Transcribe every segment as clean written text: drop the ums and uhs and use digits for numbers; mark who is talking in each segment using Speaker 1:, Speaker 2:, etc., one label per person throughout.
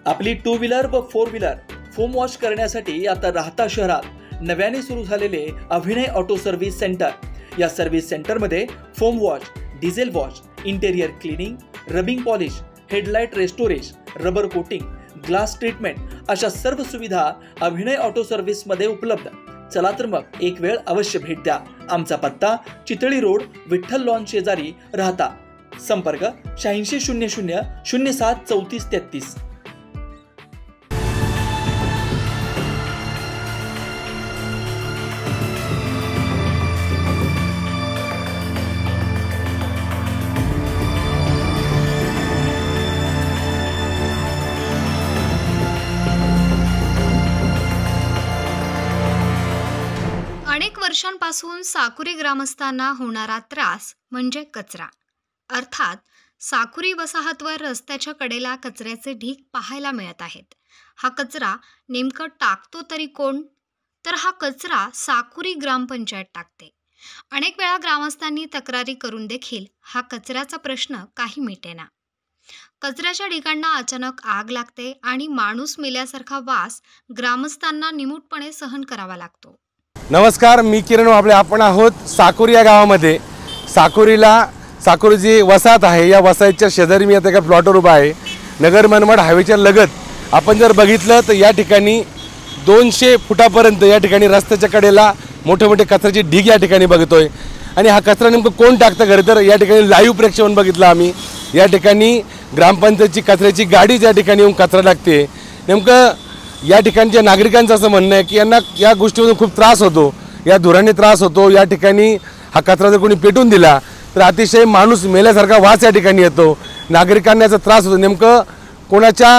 Speaker 1: आपली two wheeler व four wheeler foam wash करण्यासाठी आता राहता शहरात नव्याने सुरू झालेले अभिनय ऑटो सर्व्हिस सेंटर। या सर्व्हिस सेंटरमध्ये foam wash, diesel wash, interior cleaning, rubbing polish, headlight restoration, rubber coating, glass treatment अशा सर्व सुविधा अभिनय ऑटो सर्व्हिस मध्ये उपलब्ध। चला तर मग एक वेळ अवश्य भेट द्या। आमचा पत्ता चितळी रोड, विठ्ठल लॉन शेजारी राहता। संपर्क 8600 07 34 33।
Speaker 2: अनेक वर्षांपासून साकुरी ग्रामस्थांना होणारा त्रास म्हणजे कचरा। अर्थात साकुरी वसाहतवर रस्त्याच्या कडेला कचऱ्याचे ढीग पाहायला मिळत आहेत। हा कचरा नेमकं टाकतो तरी कोण? तर हा कचरा साकुरी ग्रामपंचायत टाकते। अनेक वेळा ग्रामस्थांनी तक्रारी करून देखील हा कचऱ्याचा प्रश्न काही मिटेना। कचऱ्याच्या ढिगांना अचानक आग लागते आणि माणूस मेल्यासारखा वास ग्रामस्थांना निमूटपणे सहन करावा लागतो।
Speaker 3: नमस्कार, मी किरण वाबळे। आपण आहोत साकुरी या गावामध्ये। साकुरी जी वसाहत आहे, या वसाहतीच्या शेजारी मी आता एका प्लॉटवर उभा आहे। नगर मनमाड हायवेच्या लगत आपण जर बघितलं तर या ठिकाणी 200 फुटापर्यंत या ठिकाणी रस्त्याच्या कडेला मोठे मोठे कचऱ्याचे ढीग या ठिकाणी बघतोय। आणि हा कचरा नेमकं कोण टाकतं खरं तर या ठिकाणी लाईव्ह प्रेक्षेपण बघितलं आम्ही। या ठिकाणी ग्रामपंचायतची कचऱ्याची गाडी या ठिकाणी येऊन कचरा टाकते। नेमकं या ठिकाणच्या नागरिकांचं असं म्हणणं आहे की यांना या गोष्टीमधून खूप त्रास होतो, या धुराने त्रास होतो। या ठिकाणी हा कचरा जर कोणी पेटून दिला तर अतिशय माणूस मेल्यासारखा वास या ठिकाणी येतो, नागरिकांना याचा त्रास होतो। नेमकं कोणाच्या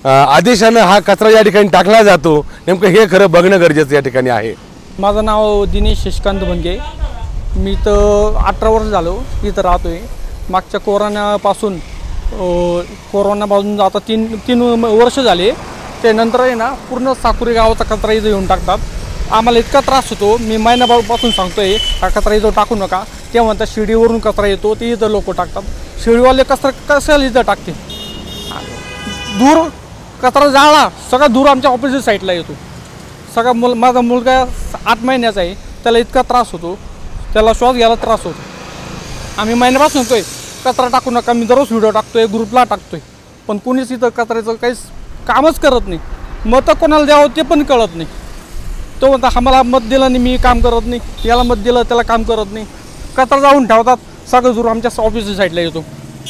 Speaker 3: आदेशानं हा कचरा या ठिकाणी टाकला जातो, नेमकं हे खरं बघणं गरजेचं या ठिकाणी आहे।
Speaker 4: माझं नाव दिनेश शशिकांत बनगे। मी तर 18 वर्ष झालो इथं राहतोय। मागच्या कोरोनापासून आता तीन वर्ष झाले। त्यानंतर आहे ना पूर्ण साकुरी गावाचा कचरा इथं येऊन टाकतात। आम्हाला इतका त्रास होतो, मी महिन्यापासून सांगतोय हा कचरा इथं टाकू नका। ते म्हणतात शिडीवरून कचरा येतो, ते इथं लोक टाकतात। शिडीवाले कचरा कशाला इथं टाकते? दूर कचरा जाळला, सगळा दूर आमच्या ऑपोजिट साईडला येतो। सगळा माझा मुलगा 8 महिन्याचा आहे, त्याला इतका त्रास होतो, त्याला श्वास घ्यायला त्रास होतो। आम्ही महिन्यापासून सांगतोय कचरा टाकू नका। मी दररोज व्हिडिओ टाकतोय, ग्रुपला टाकतोय, पण कोणीच इथं कचऱ्याचं काहीच कामच करत नाही। मतं कोणाला द्यावं ते पण कळत नाही। तो म्हणता आम्हाला मत दिलं नाही, मी काम करत नाही, याला मत दिलं त्याला काम करत नाही। कचरा जाऊन ठेवतात, सगळं दूर आमच्या ऑफिसच्या साईडला येतो।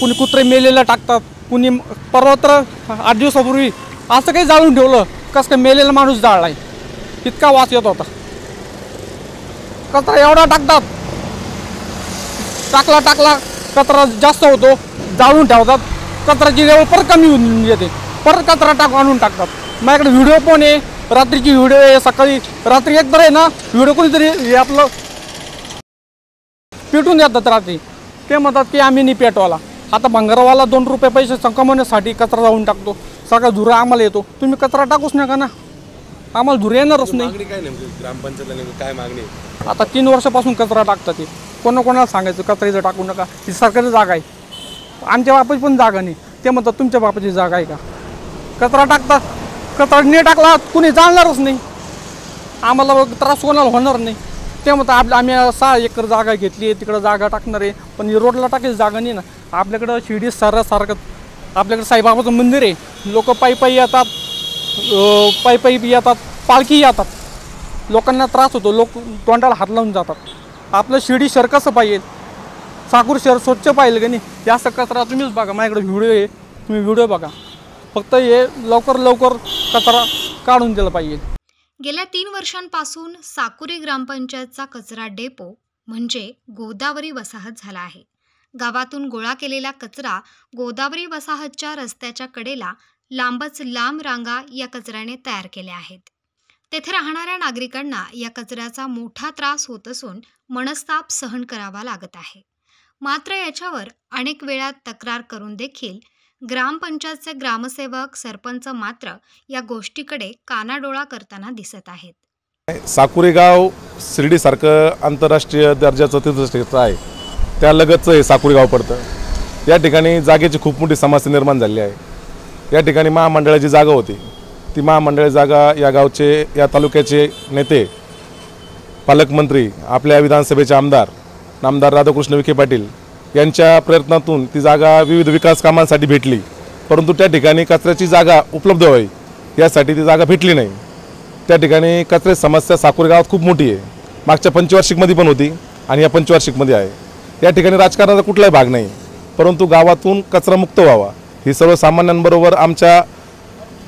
Speaker 4: कुणी कुत्रे मेलेला टाकतात, कुणी परवत्र 8 दिवसापूर्वी असं काही जाळून ठेवलं, कसं काय मेलेला माणूस जाळलाय, इतका वास येत होता। कचरा एवढा टाकतात, टाकला कचरा जास्त होतो, जाळून ठेवतात, कचऱ्याची लेवल परत कमी होऊन येते, परत कचरा आणून टाकतात। माझ्याकडे व्हिडिओ पण आहे, रात्रीची व्हिडिओ आहे, सकाळी रात्री एकदा आहे ना व्हिडिओ कोणीतरी हे आपलं पेटून देतात रात्री। ते म्हणतात की आम्ही नाही पेटवाला। आता भंगारवाला 2 रुपये पैसे कमवण्यासाठी कचरा जाऊन टाकतो, सगळा धुरा आम्हाला येतो। तुम्ही कचरा टाकूच नका ना, आम्हाला धुरा येणारच नाही।
Speaker 3: काय मागणी?
Speaker 4: आता 3 वर्षापासून कचरा टाकतात ते। कोणाला सांगायचं कचरा इथं टाकू नका, ही सरकारी जागा आहे, आमच्या बापाची पण जागा नाही। ते म्हणतात तुमच्या बापाची जागा आहे का? कचरा टाकतात, कचरा नाही टाकला कुणी जाणणारच नाही, आम्हाला त्रास कोणाला होणार नाही। ते म्हणतात आम्ही 6 एकर जागा घेतली आहे, तिकडं जागा टाकणार आहे, पण रोडला टाकायची जागा नाही ना। आपल्याकडं शिर्डी सारखं आपल्याकडं साईबाबाचं मंदिर आहे, लोक पायी येतात, पालखी येतात, लोकांना त्रास होतो, लोक तोंडाला हात लावून जातात। आपलं शिर्डी शहर कसं पाहिजे, साकुर शहर स्वच्छ पाहिलं की नाही? जास्त कचरा तुम्हीच बघा, माझ्याकडे व्हिडिओ आहे, तुम्ही व्हिडिओ बघा। फक्त हे लवकर कचरा काढून दिला पाहिजे।
Speaker 2: गेल्या 3 वर्षांपासून साकुरी ग्रामपंचायतचा कचरा डेपो म्हणजे गोदावरी वसाहत झाला आहे। गावातून गोळा केलेला कचरा गोदावरी वसाहतच्या रस्त्याच्या कडेला लांबच लांब रांगा या कचऱ्याने तयार केल्या आहेत। तेथे राहणाऱ्या नागरिकांना या कचऱ्याचा मोठा त्रास होत असून मनस्ताप सहन करावा लागत आहे। मात्र याच्यावर अनेक वेळा तक्रार करून देखील ग्रामपंचायतचे ग्रामसेवक, सरपंच मात्र या गोष्टीकडे कानाडोळा करताना दिसत आहेत।
Speaker 3: साकुरी गाव शिर्डीसारखं आंतरराष्ट्रीय दर्जाचं तीर्थक्षेत्र आहे, त्या लगतचं हे साकुरी गाव पडतं। या ठिकाणी जागेची खूप मोठी समस्या निर्माण झाली आहे। या ठिकाणी महामंडळाची जागा होती. ती महामंडळाची जागा या गावचे या तालुक्याचे नेते पालकमंत्री आपल्या विधानसभेचे आमदार राधाकृष्ण विखे पाटील यांच्या प्रयत्नातून ती जागा विविध विकास कामांसाठी भेटली. परंतु त्या ठिकाणी कचऱ्याची जागा उपलब्ध व्हावी यासाठी ती जागा भेटली नाही. त्या ठिकाणी कचऱ्याची समस्या साकुरी गावात खूप मोठी आहे. मागच्या पंचवार्षिकमध्ये पण होती आणि या पंचवार्षिकमध्ये आहे. या ठिकाणी राजकारणाचा कुठलाही भाग नाही, परंतु गावातून कचरा मुक्त व्हावा ही सर्वसामान्यांबरोबर आमच्या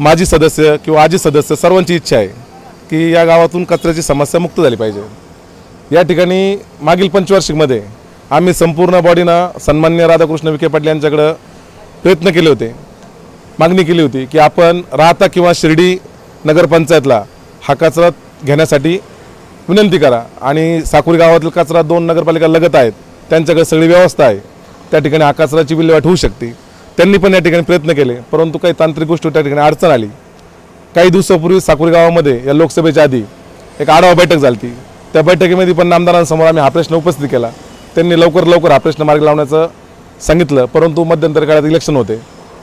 Speaker 3: माजी सदस्य किंवा आजी सदस्य सर्वांची इच्छा आहे की या गावातून कचऱ्याची समस्या मुक्त झाली पाहिजे. या ठिकाणी मागील पंचवार्षिकमध्ये आम्ही संपूर्ण बॉडीनं सन्माननीय राधाकृष्ण विखे पाटील यांच्याकडं प्रयत्न केले होते, मागणी केली होती की आपण राहता किंवा शिर्डी नगरपंचायतला हा कचरा घेण्यासाठी विनंती करा आणि साकुरी गावातील कचरा 2 नगरपालिका लगत आहेत, त्यांच्याकडे सगळी व्यवस्था आहे, त्या ठिकाणी हा कचऱ्याची विल्हेवाट होऊ शकते. त्यांनी पण या ठिकाणी प्रयत्न केले, परंतु काही तांत्रिक गोष्टी त्या ठिकाणी अडचण आली. काही दिवसापूर्वी साकुरी गावामध्ये या लोकसभेच्या आधी एक आढावा बैठक झाली. त्या बैठकीमध्ये पण आमदारांसमोर आम्ही हा प्रश्न उपस्थित केला. त्यांनी लवकर हा प्रश्न मार्गी लावण्याचं सांगितलं, परंतु मध्यंतरी काळात इलेक्शन होते,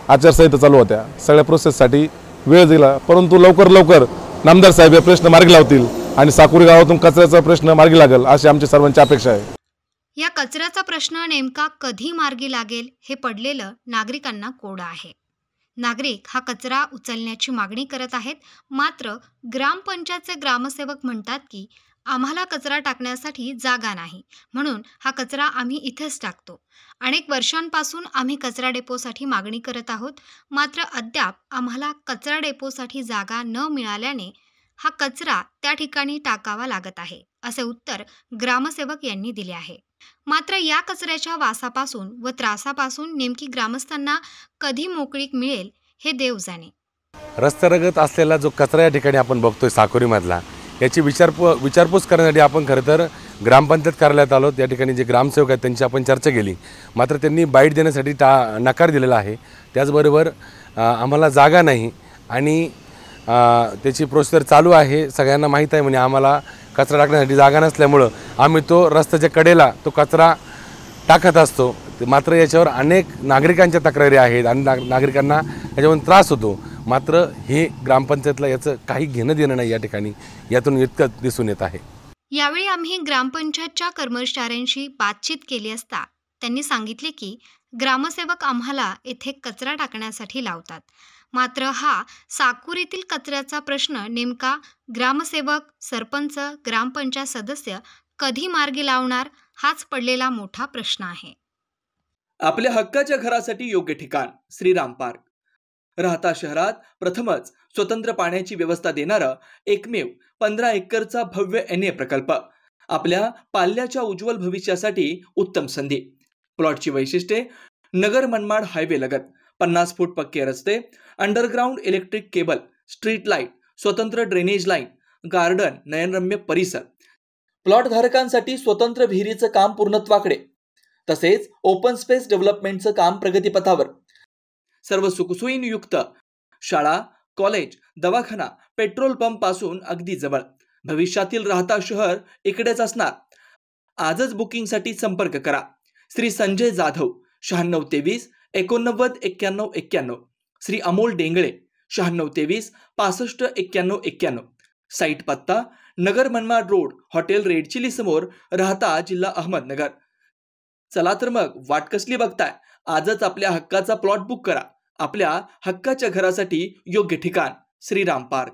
Speaker 3: आचारसंहिता चालू होत्या, सगळ्या प्रोसेससाठी वेळ दिला. परंतु लवकर नामदार साहेब हे प्रश्न मार्गी लावतील आणि साकुरी गावातून कचऱ्याचा प्रश्न मार्गी लागेल अशी आमची सर्वांची अपेक्षा आहे.
Speaker 2: या कचऱ्याचा प्रश्न नेमका कधी मार्गी लागेल हे पडलेलं नागरिकांना कोडं आहे. नागरिक हा कचरा उचलण्याची मागणी करत आहेत, मात्र ग्रामपंचायतचे ग्रामसेवक म्हणतात की आम्हाला कचरा टाकण्यासाठी जागा नाही, म्हणून हा कचरा आम्ही इथेच टाकतो. अनेक वर्षांपासून आम्ही कचरा डेपोसाठी मागणी करत आहोत, मात्र अद्याप आम्हाला कचरा डेपोसाठी जागा न मिळाल्याने हा कचरा त्या ठिकाणी टाकावा लागत आहे, असे उत्तर ग्रामसेवक यांनी दिले आहे. मात्र या कचऱ्याच्या वासापासून व त्रासापासून नेमकी ग्रामस्थांना कधी मोकळीक मिळेल हे देव जाणे.
Speaker 3: रस्त्यालगत असलेला जो कचरा या ठिकाणी आपण बघतोय साकुरीमधला, याची विचारपूस करण्यासाठी आपण खरं तर ग्रामपंचायत कार्यालयात आलो. या ठिकाणी जे ग्रामसेवक आहेत त्यांची आपण चर्चा केली, मात्र त्यांनी बाईट देण्यासाठी नकार दिलेला आहे. त्याचबरोबर आम्हाला जागा नाही आणि त्याची प्रोसिजर चालू आहे, सगळ्यांना माहीत आहे म्हणे आम्हाला कचरा टाकण्यासाठी जागा नसल्यामुळं आम्ही तो रस्त्याच्या कडेला तो कचरा टाकत असतो. मात्र याच्यावर अनेक नागरिकांच्या तक्रारी आहेत आणि नागरिकांना याच्यावरून त्रास होतो. मात्र हे ग्रामपंचायतला याचं काही घेणं देणं नाही या ठिकाणी, यातून इतकं दिसून येत आहे.
Speaker 2: यावेळी आम्ही ग्रामपंचायतच्या कर्मचाऱ्यांशी बातचीत केली असता त्यांनी सांगितले की ग्रामसेवक आम्हाला येथे कचरा टाकण्यासाठी लावतात, मात्र हा साकुरीतील कचऱ्याचा प्रश्न नेमका ग्रामसेवक, सरपंच, ग्रामपंचायत सदस्य कधी मार्गी लावणार हाच पडलेला मोठा प्रश्न आहे.
Speaker 1: आपल्या हक्काच्या घरासाठी योग्य ठिकाण श्रीराम पार्क. राहता शहरात प्रथमच स्वतंत्र पाण्याची व्यवस्था देणारा एकमेव 15 एकरचा भव्य NA प्रकल्प. आपल्या पाल्याच्या उज्ज्वल भविष्यासाठी उत्तम संधी. प्लॉटची वैशिष्ट्ये: नगर मनमाड हायवे लगत, 50 फूट पक्के रस्ते, underground electric cable, street light, स्वतंत्र ड्रेनेज लाईन, गार्डन, नयनरम्य परिसर. प्लॉट धारकांसाठी स्वतंत्र विहिरीचं काम पूर्णत्वाकडे, तसेच ओपन स्पेस डेव्हलपमेंटचं काम प्रगतीपथावर. सर्व सुखसोयींयुक्त शाळा, कॉलेज, दवाखाना, पेट्रोल पंप पासून अगदी जवळ. भविष्यातील राहता शहर इकडेच असणार. आजच बुकिंगसाठी संपर्क करा. श्री संजय जाधव 9623 89 91 91, श्री अमोल डेंगळे 9623 65 91 91. साईट पत्ता: Nagar Manmad road, hotel red chilli समोर, राहता, जिल्हा अहमदनगर. चला तर मग वाट कसली बघताय, आजच आपल्या हक्काचा प्लॉट बुक करा. आपल्या हक्काच्या घरासाठी योग्य ठिकाण श्रीराम पार्क.